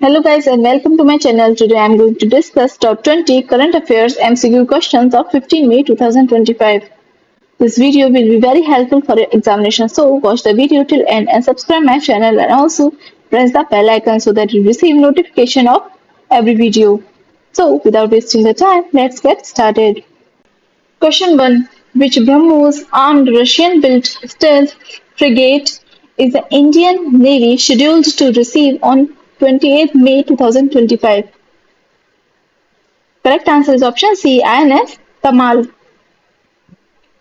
Hello guys and welcome to my channel. Today I am going to discuss top 20 current affairs MCQ questions of 15 May 2025. This video will be very helpful for your examination, so watch the video till end and subscribe my channel and also press the bell icon so that you receive notification of every video. So without wasting the time, let's get started. Question 1. Which BrahMos armed Russian-built stealth frigate is the Indian Navy scheduled to receive on 28 May 2025? Correct answer is option C, INS Kamal.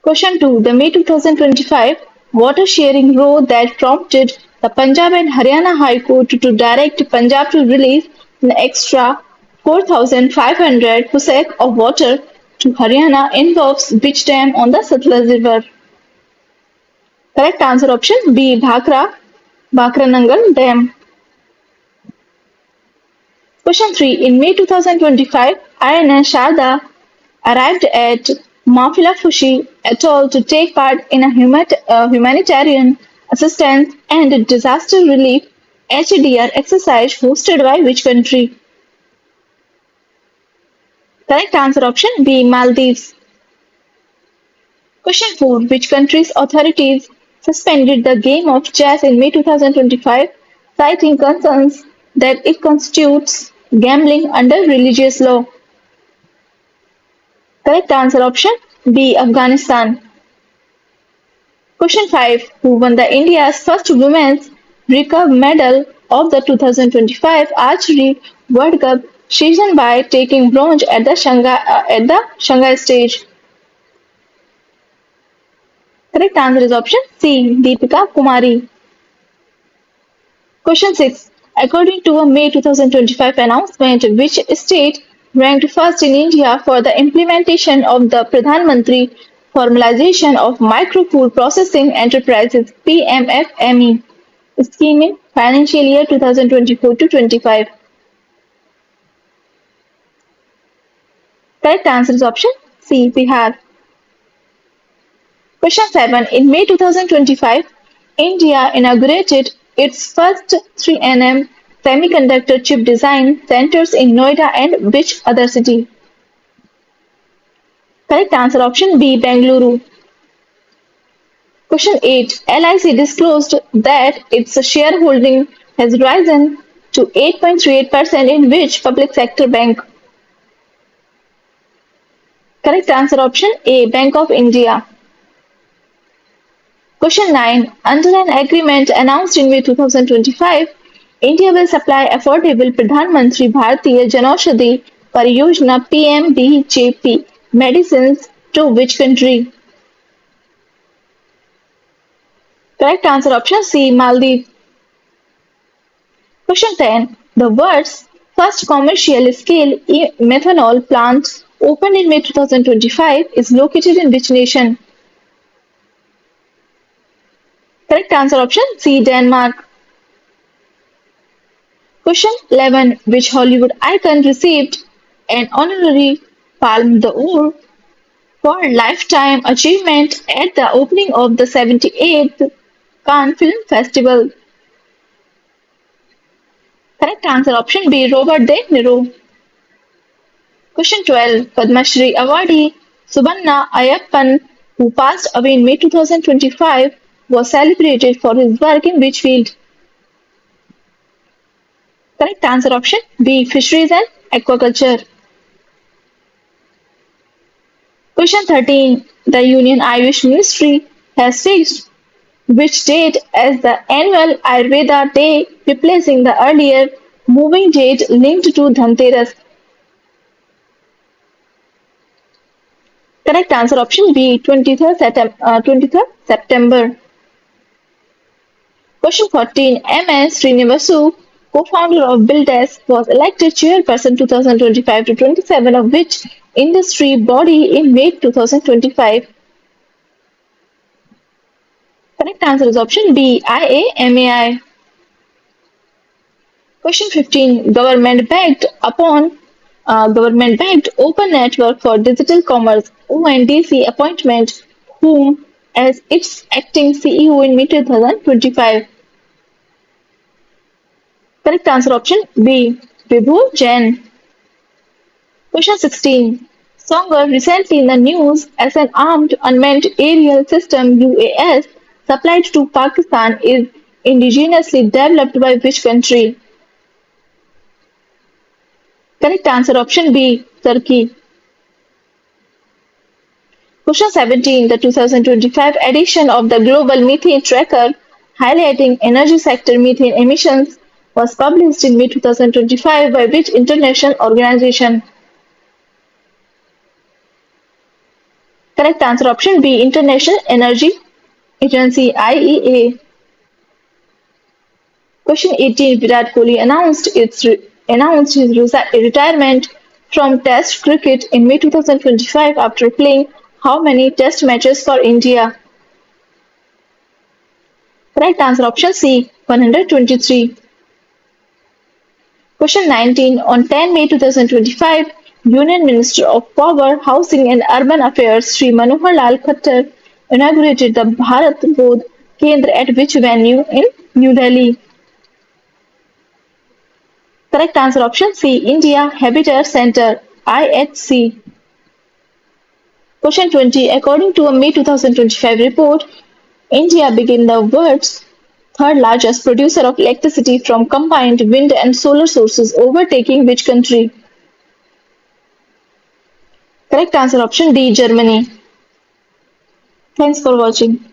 Question 2. The May 2025 water sharing row that prompted the Punjab and Haryana High Court to direct Punjab to release an extra 4,500 cusack of water to Haryana involves which dam on the Satluj River? Correct answer option B, Bhakra-Nangal Dam. Question 3. In May 2025, INS Sharda arrived at Mafilafushi atoll to take part in a humanitarian assistance and disaster relief HDR exercise hosted by which country? Correct answer option B, Maldives. Question 4. Which country's authorities suspended the game of chess in May 2025, citing concerns that it constitutes gambling under religious law? Correct answer option B, Afghanistan. Question 5. Who won the India's first women's recurve medal of the 2025 Archery World Cup season by taking bronze at the Shanghai stage? Correct answer is option C, Deepika Kumari. Question 6. According to a May 2025 announcement, which state ranked first in India for the implementation of the Pradhan Mantri Formalization of Micro Food Processing Enterprises PMFME scheme in financial year 2024 to 25? Correct answer is option C, Bihar. Question 7. In May 2025, India inaugurated its first 3nm semiconductor chip design centers in Noida and which other city? Correct answer option B, Bengaluru. Question 8. LIC disclosed that its shareholding has risen to 8.38% in which public sector bank? Correct answer option A, Bank of India. Question 9. Under an agreement announced in May 2025, India will supply affordable Pradhan Mantri Bharatiya Janaushadhi Pariyojana PMBJP medicines to which country? Correct answer option C, Maldives. Question 10. The world's first commercial scale methanol plant opened in May 2025 is located in which nation? Correct answer option C, Denmark. Question 11. Which Hollywood icon received an honorary Palme d'Or for lifetime achievement at the opening of the 78th Cannes Film Festival? Correct answer option B, Robert De Niro. Question 12. Padma Shri awardee Subanna Ayyappan, who passed away in May 2025, was celebrated for his work in which field? Correct answer option B, Fisheries and Aquaculture. Question 13. The Union Ayush Ministry has fixed which date as the annual Ayurveda Day, replacing the earlier moving date linked to Dhanteras? Correct answer option B, 23rd September. Question 14. M.S. Srinivasu, co-founder of BuildS, was elected chairperson 2025 to 27 of which industry body in May 2025? Correct answer is option B, IAMAI. Question 15. Government-backed Open Network for Digital Commerce ONDC appointment whom as its acting CEO in May 2025? Correct answer option B. Vibhu Jain. Question 16. Songar recently in the news as an armed unmanned aerial system UAS supplied to Pakistan is indigenously developed by which country? Correct answer option B. Turkey. Question 17. The 2025 edition of the Global Methane Tracker highlighting energy sector methane emissions was published in May 2025 by which international organization? Correct answer option B. International Energy Agency IEA. Question 18. Virat Kohli announced his retirement from Test cricket in May 2025 after playing how many Test matches for India? Correct answer option C. 123. Question 19. On 10 May 2025, Union Minister of Power, Housing and Urban Affairs Sri Manohar Lal Khattar inaugurated the Bharat Bodh Kendra at which venue in New Delhi? Correct answer option C. India Habitat Center IHC. Question 20. According to a May 2025 report, India became the world's third largest producer of electricity from combined wind and solar sources, overtaking which country? Correct answer option D. Germany. Thanks for watching.